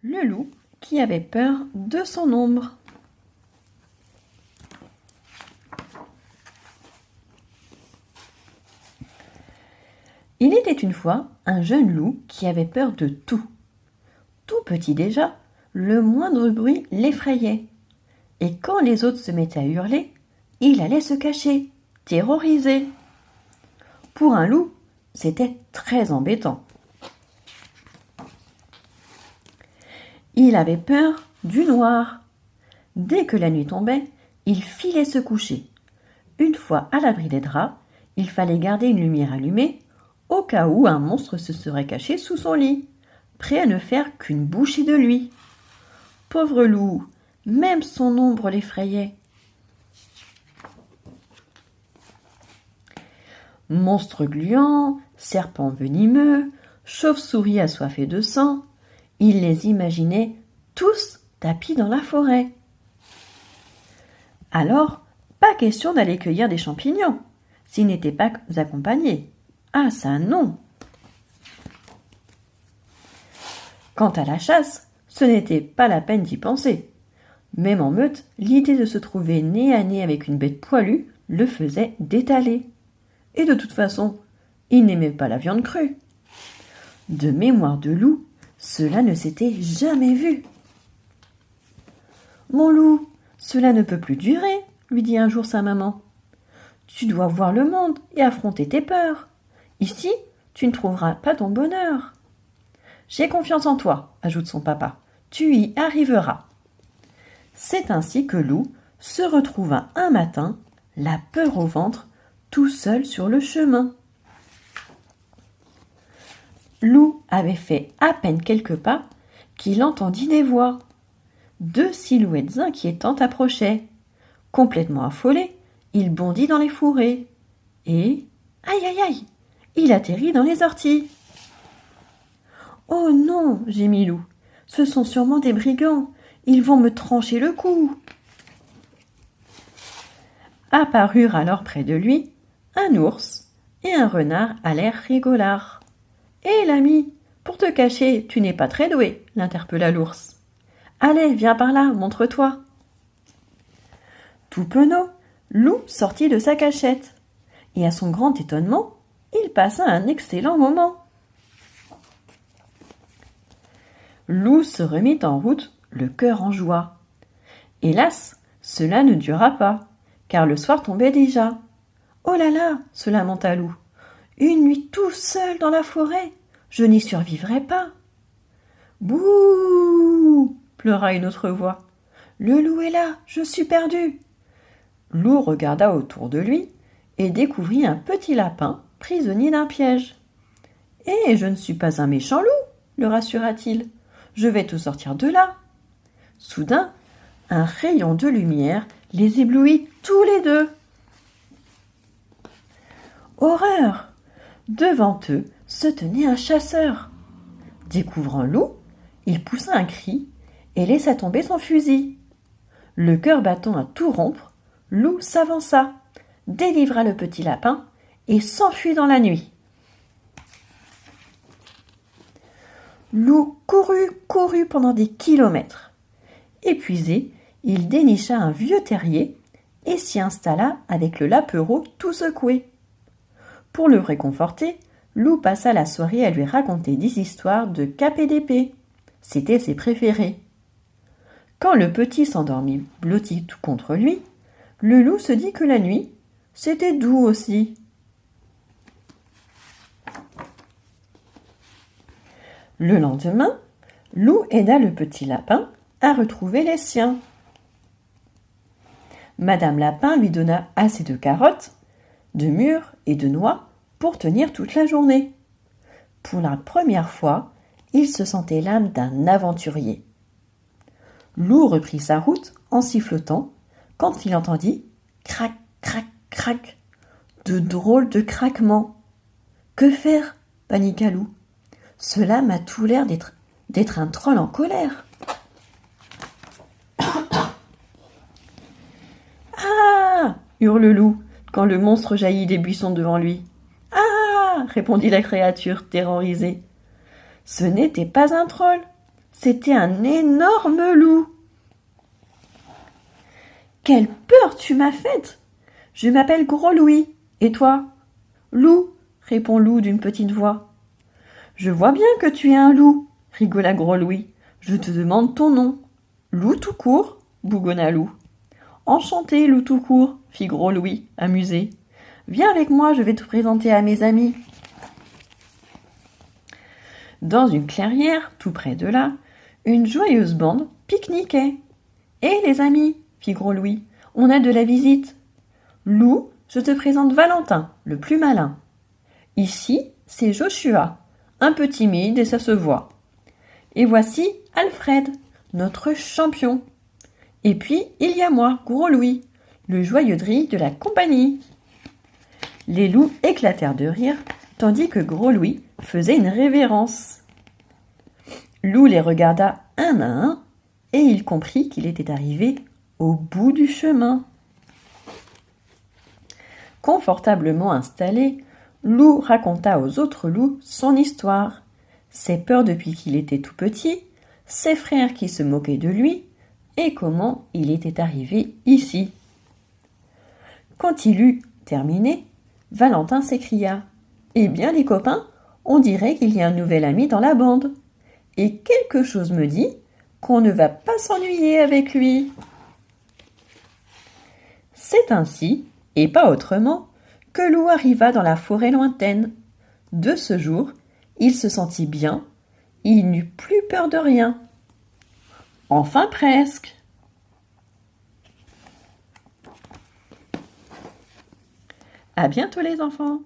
Le loup qui avait peur de son ombre. Il était une fois un jeune loup qui avait peur de tout. Tout petit déjà, le moindre bruit l'effrayait. Et quand les autres se mettaient à hurler, il allait se cacher, terrorisé. Pour un loup, c'était très embêtant. Il avait peur du noir. Dès que la nuit tombait, il filait se coucher. Une fois à l'abri des draps, il fallait garder une lumière allumée au cas où un monstre se serait caché sous son lit, prêt à ne faire qu'une bouchée de lui. Pauvre loup, même son ombre l'effrayait. Monstres gluants, serpents venimeux, chauves-souris assoiffés de sang, il les imaginait tous tapis dans la forêt. Alors, pas question d'aller cueillir des champignons, s'ils n'étaient pas accompagnés. Ah ça non! Quant à la chasse, ce n'était pas la peine d'y penser. Même en meute, l'idée de se trouver nez à nez avec une bête poilue le faisait détaler. Et de toute façon, il n'aimait pas la viande crue. De mémoire de loup, cela ne s'était jamais vu. « Mon loup, cela ne peut plus durer, » lui dit un jour sa maman. « Tu dois voir le monde et affronter tes peurs. Ici, tu ne trouveras pas ton bonheur. »« J'ai confiance en toi, » ajoute son papa. « Tu y arriveras. » C'est ainsi que Loup se retrouva un matin, la peur au ventre, tout seul sur le chemin. Loup avait fait à peine quelques pas qu'il entendit des voix. 2 silhouettes inquiétantes approchaient. Complètement affolé, il bondit dans les fourrés. Et, aïe aïe aïe, il atterrit dans les orties. « Oh non !» gémit Loup. « Ce sont sûrement des brigands. Ils vont me trancher le cou. » Apparurent alors près de lui un ours et un renard à l'air rigolard. « Hé l'ami, pour te cacher, tu n'es pas très doué, » l'interpella l'ours. « Allez, viens par là, montre-toi. » Tout penaud, Loup sortit de sa cachette. Et à son grand étonnement, il passa un excellent moment. Loup se remit en route, le cœur en joie. Hélas, cela ne dura pas, car le soir tombait déjà. « Oh là là !» se lamenta Loup. « Une nuit tout seul dans la forêt, je n'y survivrai pas. »« Bouh !» pleura une autre voix. « Le loup est là, je suis perdu !» Loup regarda autour de lui et découvrit un petit lapin prisonnier d'un piège. « Eh, je ne suis pas un méchant loup !» le rassura-t-il. « Je vais te sortir de là. » Soudain, un rayon de lumière les éblouit tous les deux. Horreur! Devant eux se tenait un chasseur. Découvrant Loup, il poussa un cri et laissa tomber son fusil. Le cœur battant à tout rompre, Loup s'avança, délivra le petit lapin et s'enfuit dans la nuit. Loup courut pendant des kilomètres. Épuisé, il dénicha un vieux terrier et s'y installa avec le lapereau tout secoué. Pour le réconforter, Loup passa la soirée à lui raconter des histoires de cap et d'épée. C'étaient ses préférés. Quand le petit s'endormit blotti tout contre lui, le loup se dit que la nuit, c'était doux aussi. Le lendemain, Loup aida le petit lapin à retrouver les siens. Madame Lapin lui donna assez de carottes, de mûres et de noix pour tenir toute la journée. Pour la première fois, il se sentait l'âme d'un aventurier. Loup reprit sa route en sifflotant quand il entendit crac, crac, crac, de drôles de craquements. « Que faire ?» paniqua Loup. « Cela m'a tout l'air d'être un troll en colère. » « Ah !» hurle Loup quand le monstre jaillit des buissons devant lui. « Ah !» répondit la créature terrorisée. Ce n'était pas un troll, C'était un énorme loup. Quelle peur tu m'as faite! Je m'appelle Gros Louis. Et toi? Loup, répond Loup d'une petite voix. Je vois bien que tu es un loup, rigola Gros Louis. Je te demande ton nom. Loup tout court, bougonna Loup. Enchanté, Loup tout court, fit Gros Louis, amusé. Viens avec moi, je vais te présenter à mes amis. Dans une clairière, tout près de là, une joyeuse bande pique-niquait. Hé les amis, fit Gros Louis, on a de la visite. Loup, je te présente Valentin, le plus malin. Ici, c'est Joshua, un peu timide et ça se voit. Et voici Alfred, notre champion. Et puis, il y a moi, Gros Louis, le joyeux drille de la compagnie. Les loups éclatèrent de rire, tandis que Gros Louis faisait une révérence. Loup les regarda un à un, et il comprit qu'il était arrivé au bout du chemin. Confortablement installé, Loup raconta aux autres loups son histoire, ses peurs depuis qu'il était tout petit, ses frères qui se moquaient de lui, et comment il était arrivé ici. Quand il eut terminé, Valentin s'écria « Eh bien les copains, on dirait qu'il y a un nouvel ami dans la bande. Et quelque chose me dit qu'on ne va pas s'ennuyer avec lui. » C'est ainsi, et pas autrement, que Loup arriva dans la forêt lointaine. De ce jour, il se sentit bien, il n'eut plus peur de rien. Enfin presque. À bientôt les enfants.